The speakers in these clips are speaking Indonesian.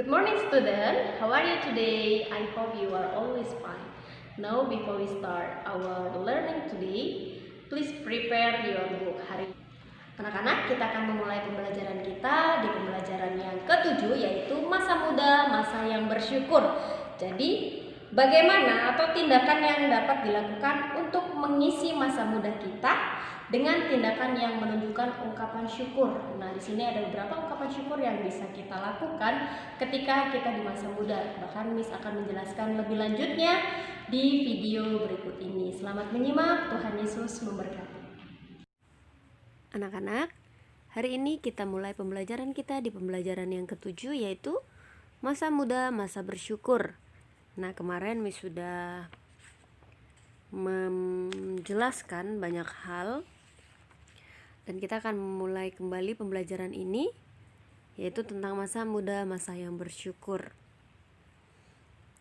Good morning, student. How are you today? I hope you are always fine. Now, before we start our learning today, please prepare your book. Anak-anak, kita akan memulai pembelajaran kita di pembelajaran yang ketujuh, yaitu masa muda, masa yang bersyukur. Jadi, bagaimana atau tindakan yang dapat dilakukan untuk mengisi masa muda kita dengan tindakan yang menunjukkan ungkapan syukur. Nah, di sini ada beberapa ungkapan syukur yang bisa kita lakukan ketika kita di masa muda. Bahkan Miss akan menjelaskan lebih lanjutnya di video berikut ini. Selamat menyimak, Tuhan Yesus memberkati. Anak-anak, hari ini kita mulai pembelajaran kita di pembelajaran yang ketujuh, yaitu masa muda, masa bersyukur. Nah, kemarin Miss sudah menjelaskan banyak hal, dan kita akan memulai kembali pembelajaran ini, yaitu tentang masa muda, masa yang bersyukur.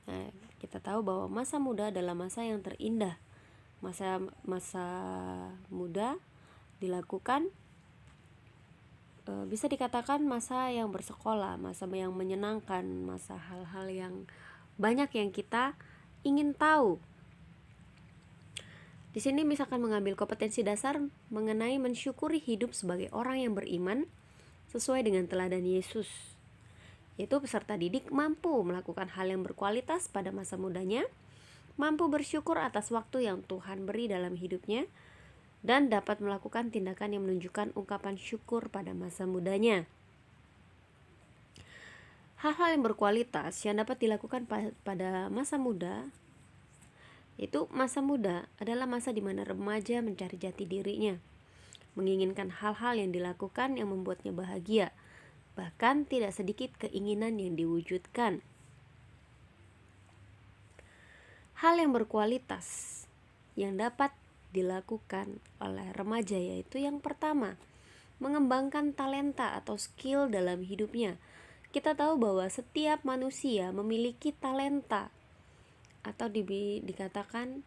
Nah, kita tahu bahwa masa muda adalah masa yang terindah. Masa muda dilakukan, bisa dikatakan masa yang bersekolah, masa yang menyenangkan, masa hal-hal yang banyak yang kita ingin tahu. Di sini misalkan mengambil kompetensi dasar mengenai mensyukuri hidup sebagai orang yang beriman sesuai dengan teladan Yesus, yaitu peserta didik mampu melakukan hal yang berkualitas pada masa mudanya, mampu bersyukur atas waktu yang Tuhan beri dalam hidupnya, dan dapat melakukan tindakan yang menunjukkan ungkapan syukur pada masa mudanya. Hal-hal yang berkualitas yang dapat dilakukan pada masa muda, itu masa muda adalah masa di mana remaja mencari jati dirinya, menginginkan hal-hal yang dilakukan yang membuatnya bahagia, bahkan tidak sedikit keinginan yang diwujudkan. Hal yang berkualitas yang dapat dilakukan oleh remaja yaitu yang pertama, mengembangkan talenta atau skill dalam hidupnya. Kita tahu bahwa setiap manusia memiliki talenta atau dikatakan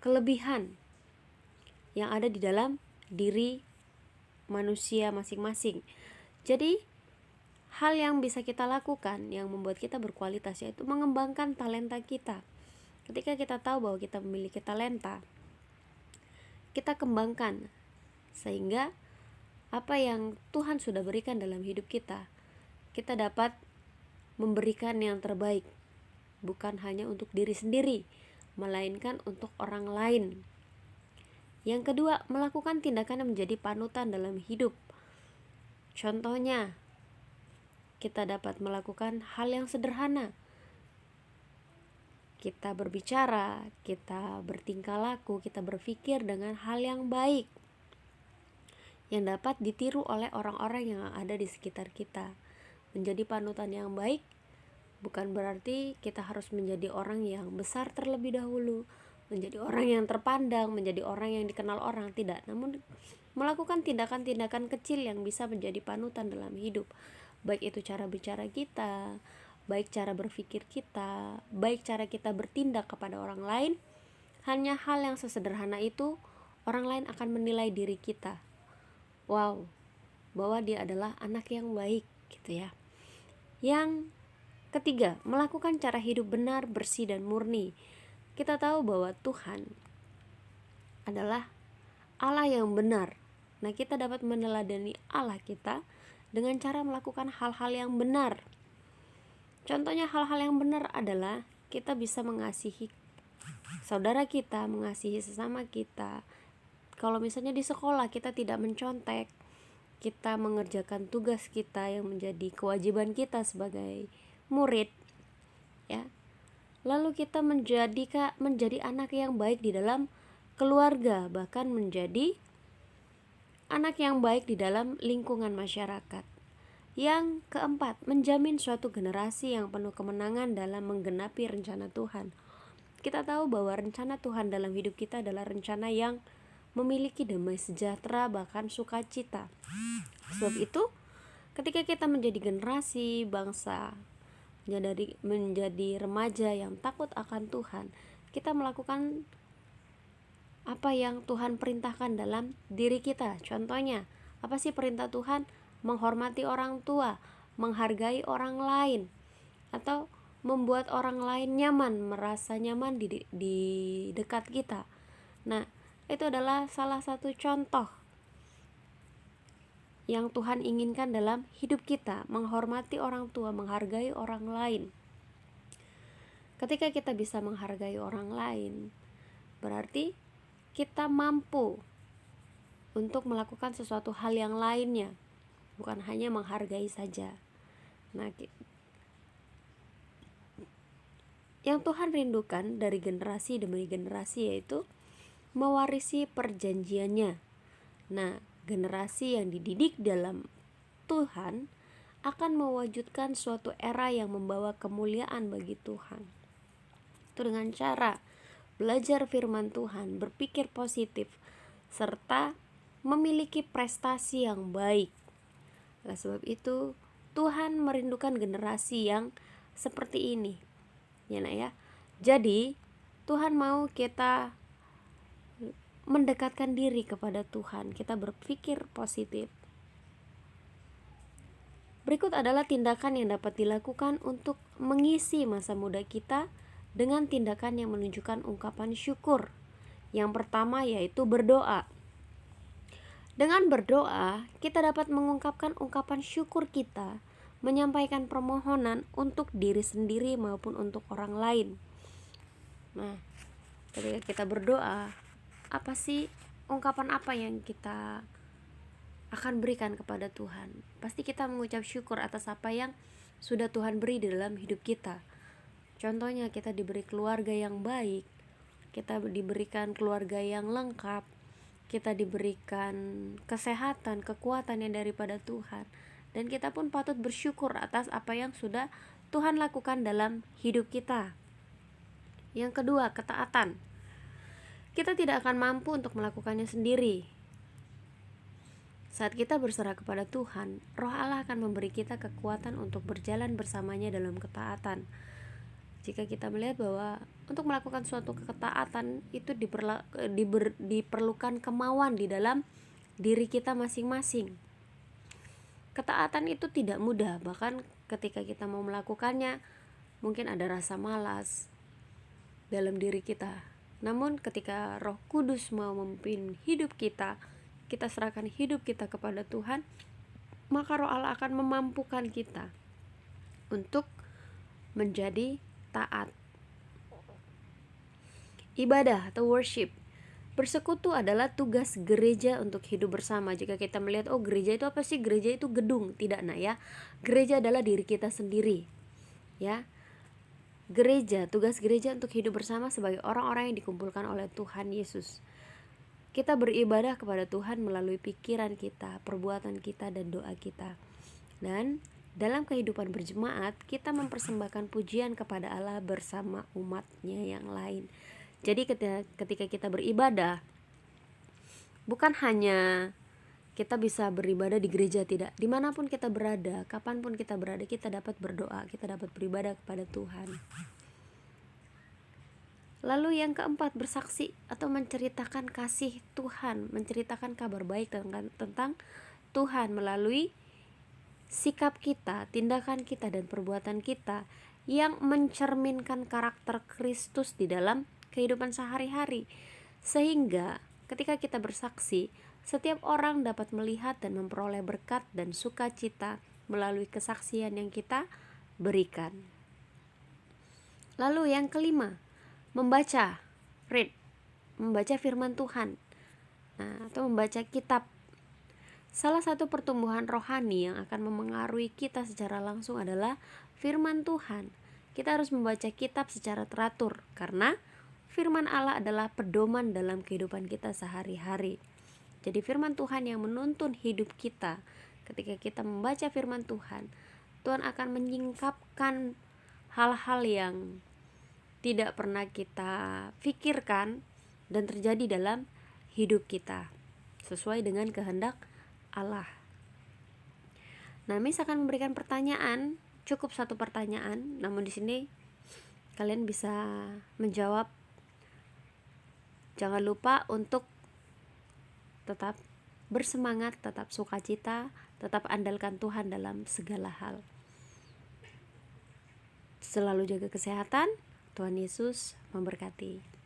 kelebihan yang ada di dalam diri manusia masing-masing. Jadi hal yang bisa kita lakukan yang membuat kita berkualitas yaitu mengembangkan talenta kita. Ketika kita tahu bahwa kita memiliki talenta, kita kembangkan sehingga apa yang Tuhan sudah berikan dalam hidup kita, kita dapat memberikan yang terbaik, bukan hanya untuk diri sendiri, melainkan untuk orang lain. Yang kedua, melakukan tindakan yang menjadi panutan dalam hidup. Contohnya, kita dapat melakukan hal yang sederhana. Kita berbicara, kita bertingkah laku, kita berpikir dengan hal yang baik yang dapat ditiru oleh orang-orang yang ada di sekitar kita. Menjadi panutan yang baik bukan berarti kita harus menjadi orang yang besar terlebih dahulu, menjadi orang yang terpandang, menjadi orang yang dikenal orang, tidak. Namun melakukan tindakan-tindakan kecil yang bisa menjadi panutan dalam hidup, baik itu cara bicara kita, baik cara berpikir kita, baik cara kita bertindak kepada orang lain. Hanya hal yang sesederhana itu, orang lain akan menilai diri kita, wow, bahwa dia adalah anak yang baik, gitu ya. Yang ketiga, melakukan cara hidup benar, bersih, dan murni. Kita tahu bahwa Tuhan adalah Allah yang benar. Nah, kita dapat meneladani Allah kita dengan cara melakukan hal-hal yang benar. Contohnya hal-hal yang benar adalah kita bisa mengasihi saudara kita, mengasihi sesama kita. Kalau misalnya di sekolah kita tidak mencontek, kita mengerjakan tugas kita yang menjadi kewajiban kita sebagai murid, ya. Lalu kita menjadi anak yang baik di dalam keluarga, bahkan menjadi anak yang baik di dalam lingkungan masyarakat. Yang keempat, menjamin suatu generasi yang penuh kemenangan dalam menggenapi rencana Tuhan. Kita tahu bahwa rencana Tuhan dalam hidup kita adalah rencana yang memiliki damai sejahtera, bahkan sukacita. Sebab itu, ketika kita menjadi generasi bangsa, menjadi remaja yang takut akan Tuhan, kita melakukan apa yang Tuhan perintahkan dalam diri kita. Contohnya, apa sih perintah Tuhan? Menghormati orang tua, menghargai orang lain, atau membuat orang lain nyaman, merasa nyaman di dekat kita. Nah, itu adalah salah satu contoh yang Tuhan inginkan dalam hidup kita, menghormati orang tua, menghargai orang lain. Ketika kita bisa menghargai orang lain, berarti kita mampu untuk melakukan sesuatu hal yang lainnya, bukan hanya menghargai saja. Nah, yang Tuhan rindukan dari generasi demi generasi yaitu mewarisi perjanjiannya. Nah, generasi yang dididik dalam Tuhan akan mewujudkan suatu era yang membawa kemuliaan bagi Tuhan. Itu dengan cara belajar firman Tuhan, berpikir positif, serta memiliki prestasi yang baik. Oleh sebab itu, Tuhan merindukan generasi yang seperti ini. Ya, nak ya. Jadi, Tuhan mau kita mendekatkan diri kepada Tuhan, kita berpikir positif. Berikut adalah tindakan yang dapat dilakukan untuk mengisi masa muda kita dengan tindakan yang menunjukkan ungkapan syukur. Yang pertama yaitu berdoa. Dengan berdoa, kita dapat mengungkapkan ungkapan syukur kita, menyampaikan permohonan untuk diri sendiri maupun untuk orang lain. Nah, ketika kita berdoa, apa sih ungkapan apa yang kita akan berikan kepada Tuhan? Pasti kita mengucap syukur atas apa yang sudah Tuhan beri di dalam hidup kita. Contohnya, kita diberi keluarga yang baik, kita diberikan keluarga yang lengkap, kita diberikan kesehatan, kekuatan yang daripada Tuhan, dan kita pun patut bersyukur atas apa yang sudah Tuhan lakukan dalam hidup kita. Yang kedua, ketaatan. Kita tidak akan mampu untuk melakukannya sendiri. Saat kita berserah kepada Tuhan, Roh Allah akan memberi kita kekuatan untuk berjalan bersamanya dalam ketaatan. Jika kita melihat bahwa untuk melakukan suatu ketaatan itu diperlukan kemauan di dalam diri kita masing-masing. Ketaatan itu tidak mudah, bahkan ketika kita mau melakukannya mungkin ada rasa malas dalam diri kita. Namun ketika Roh Kudus mau memimpin hidup kita, kita serahkan hidup kita kepada Tuhan, maka Roh Allah akan memampukan kita untuk menjadi taat. Ibadah atau worship. Bersekutu adalah tugas gereja untuk hidup bersama. Jika kita melihat, oh gereja itu apa sih? Gereja itu gedung. Tidak, nak ya. Gereja adalah diri kita sendiri. Ya. Gereja, tugas gereja untuk hidup bersama sebagai orang-orang yang dikumpulkan oleh Tuhan Yesus. Kita beribadah kepada Tuhan melalui pikiran kita, perbuatan kita, dan doa kita. Dan dalam kehidupan berjemaat, kita mempersembahkan pujian kepada Allah bersama umatnya yang lain. Jadi ketika kita beribadah, bukan hanya kita bisa beribadah di gereja, tidak. Dimanapun kita berada, kapanpun kita berada, kita dapat berdoa, kita dapat beribadah kepada Tuhan. Lalu yang keempat, bersaksi atau menceritakan kasih Tuhan, menceritakan kabar baik tentang Tuhan melalui sikap kita, tindakan kita, dan perbuatan kita yang mencerminkan karakter Kristus di dalam kehidupan sehari-hari. Sehingga ketika kita bersaksi, setiap orang dapat melihat dan memperoleh berkat dan sukacita melalui kesaksian yang kita berikan. Lalu yang kelima, membaca, membaca firman Tuhan, atau membaca kitab. Salah satu pertumbuhan rohani yang akan memengaruhi kita secara langsung adalah firman Tuhan. Kita harus membaca kitab secara teratur, karena firman Allah adalah pedoman dalam kehidupan kita sehari-hari. Jadi firman Tuhan yang menuntun hidup kita. Ketika kita membaca firman Tuhan, Tuhan akan menyingkapkan hal-hal yang tidak pernah kita pikirkan dan terjadi dalam hidup kita sesuai dengan kehendak Allah. Nah, Miss akan memberikan pertanyaan, cukup satu pertanyaan, namun di sini kalian bisa menjawab. Jangan lupa untuk tetap bersemangat, tetap sukacita, tetap andalkan Tuhan dalam segala hal. Selalu jaga kesehatan. Tuhan Yesus memberkati.